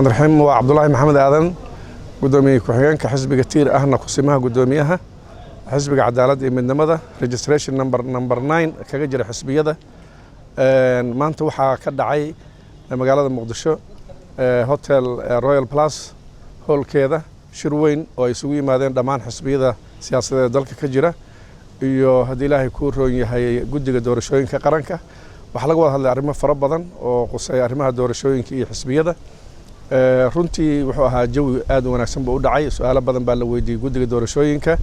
الرحيم وعبد الله محمد آدم قدومي كحيانك حزب كتير أهنا قسمها قدوميها حزب عدالة من نمذا registration number 9 كجري حزبية ده ما أنت وحى كدعي مقالة مقدشة هوتيل رويال بلاس هول كذا شروين ويسوي مادين دمان حزبية ده سياسة دلك كجرة iyo hadii ilaahay ku roon yahay gudiga doorashooyinka qaranka waxa laga wada hadlay arrimo fara badan oo qusay arrimaha doorashooyinka iyo xisbiyada runtii wuxuu ahaa jawi aad u wanaagsan buu u dhacay su'aalo badan baa la weydiiyay gudiga doorashooyinka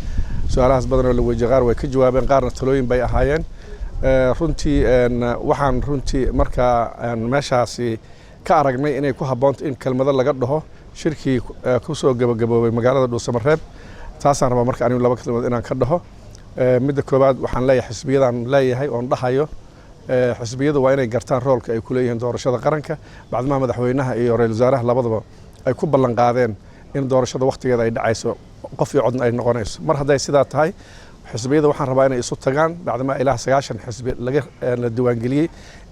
su'aalahaas badan oo la weydiiyay qaar way ka jawaabeen qaarna talooyin bay ahaayeen runtii waxaan runtii markaa meeshaasi ka aragnay inay ku habboonto in kelmado laga dhaho shirkii ku soo gabagaboobay magaalada Dhuusamareeb taasaan rabaa marka anigu laba kelmad inaan ka dhaho midda koobaad waxaan leeyahay xisbiyadan leeyahay oo dhahayo xisbiyadu waa inay gartaan roolka ay ku leeyihiin doorashada qaranka bacdama madaxweynaha iyo ra'iisul wasaaraha labadaba ay ku ballan qaadeen in doorashada waqtigeeda ay dhacayso qof iyo codna ay noqonayso mar haday sidaa tahay xisbiyada waxaan rabaa inay isu tagaan bacdama ilaa 90 xisbi laga diiwaan geliyay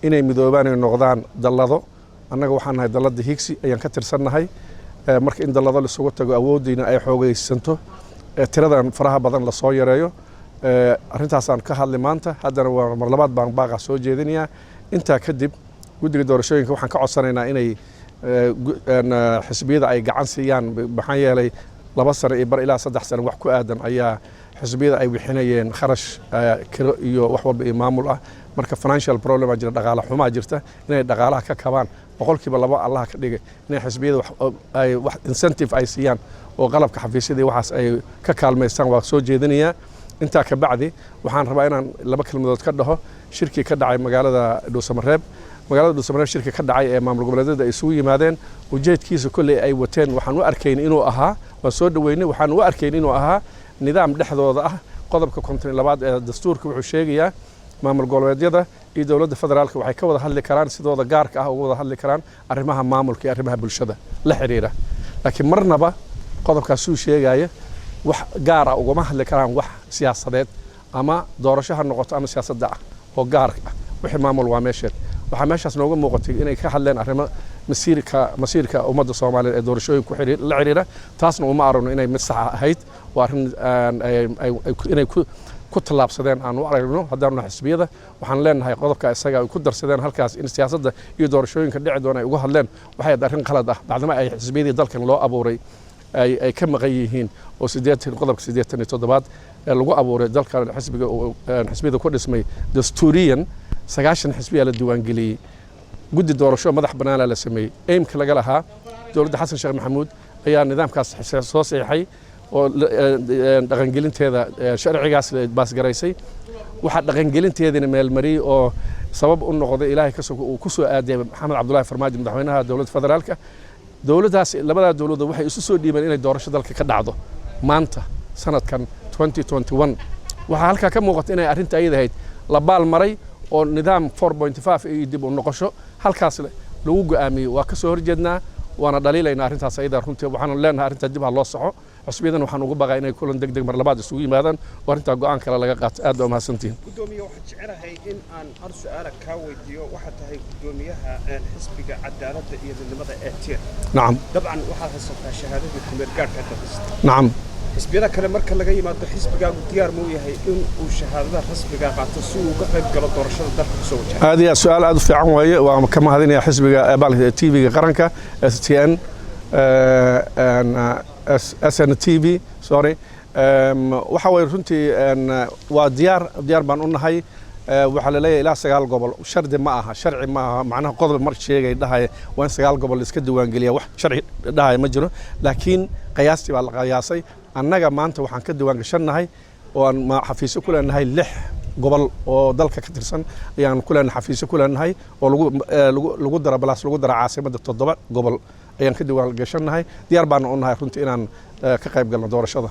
inay midoobaan ay noqdaan dallado annaga waxaan nahay dallada Higsi ayaan ka tirsannahay marka in dallado la isugu tago awoodina ay xoogaysanto tiradan faraha badan la soo yareeyo arrintaasaan ka hadlay maanta haddana waa mar labaad baan baaqa soo jeedinayaa intaa kadib gudiga doorashooyinka waxaan ka codsanaynaa inay xisbiyada ay gacan siiyaan maxaa yeelay 2 sano iyo bar ilaa 3 sano wax ku aadan ayaa xisbiyada ay bixinayeen kharash kiro iyo wax walba iyo maamul ah marka financial problem jira dhaqaale xumo jirta inay dhaqaalaha ka kabaan boqolkiiba 2 Allah ka dhigay inay xisbiyada ay wax incentive ay siiyaan oo qalabka xafiisyada waxaas ay ka kaalmeystaan waa soo jeedinayaa inta ka bacdi waxaan rabaa inaan laba kelmadood ka dhaho shirki ka dhacay magaalada Dhuusamareeb shirki ka dhacay ee maamul goboleedyada ay isugu yimaadeen ujeedkiisa kulli ay wateen waxaan u arkayn inuu ahaa waa soo dhaweynay waxaan u arkayn inuu ahaa nidaam dhexdooda ah qodobka 52 ee dastuurka wuxuu sheegayaa maamul goboleedyada iyo dawladda federaalka waxay ka wada hadli karaan sidooda gaarka ah uga wada hadli karaan arrimaha maamulka iyo arrimaha bulshada la xiriira laakiin marnaba qodobkaas uu sheegaya wax gaar ah ugama hadli karaan wax siyaasadeed ama doorasho noqoto ama siyaasadda ah oo gaar ah wixii maamul waa meesheed waxa meeshaas nooga muuqatay inay ka hadleen arrimo masiirka ummadda Soomaaliyeed ee doorashooyinka la xiriira taasna uma aragno inay mid sax ahayd waa arrin inay ku talaabsadeen aan u aragno haddana xisbiyada waxaan leenahay qodobka isaga ay ku darsadeen halkaas in siyaasadda iyo doorashooyinka dhici doona ay uga hadleen waxay arrin qalad ah bacdama ay xisbiyadii dalkan loo abuuray ay ka maqan yihiin oo qodobka 87 ee lagu abuuray dalka xisbiga ku dhismay dastuuriyan 90 xisbiya la diiwaan geliyay guddi doorasho madax bannaan la sameeyay aimka laga lahaa dawladda Xasan Sheekh Maxamuud ayaa nidaamkaas soo saxay oo dhaqangelinteeda sharcigaas baas garaysay waxa dhaqangelinteedina meel mariyay oo sabab u noqday Ilaahay ka soo ku soo aaday Maxamed Cabdullaahi Farmaajo madaxweynaha dawladda federaalka dawladdaas labada dawladood waxay isu soo dhiibeen inay doorasho dalka ka dhacdo maanta sanadkan 2021 waxa halka ka muuqata inay arrinta ay ahayd la baal maray oo nidaam 4.5 ay dib u noqosho halkaas lagu go'aamiyay waa ka soo horjeednaa waana dhaliilaynaa arrintaas ayda runtii waxaan leenahay arrinta dib ha loo saxo xisbiyadan waxaan ugu baqaa inay kulan degdeg mar labaad isugu yimaadaan oo arrinta go'aan kale laga qaato aad u mahadsantiin gudoomiye waxaan jecelahay in aan hal su'aal ka weydiiyo waxa tahay gudoomiyaha xisbiga cadaaladda iyo midnimada ee TIR nacam dabcan waxa haysataa shahaadada kumeel gaarka dadista nacam xisbiyada kale marka laga yimaado xisbiga diyaar ma yahay in uu shahaadada rasmiga qaato si uu uga qayb galo doorashada dalka soo wajahay هذه سؤال aad u fiican waaye waa kama hadinaya xisbiga TV-ga qaranka STN SNTV sorry waxa way runtii waa diyaar baan u nahay waxa la leeyahay ilaa 9 gobol sharci ma aha macnaha qodob mar sheegay dhahay waa 9 gobol iska diiwaan geliya wax sharci dhahay ma jiro laakiin qiyaastii baa la qiyaasay annaga maanta waxaan ka diiwaan gashanahay oo aan xafiisyo ku leenahay 6 gobol oo dalka ka tirsan ayaan ku leenahay xafiisyo ku leenahay oo lagu dara balaas lagu dara caasimada 7 gobol ayaan ka diiwaan gashanahay diyaar baan u nahay runtii inaan ka qayb galno doorashada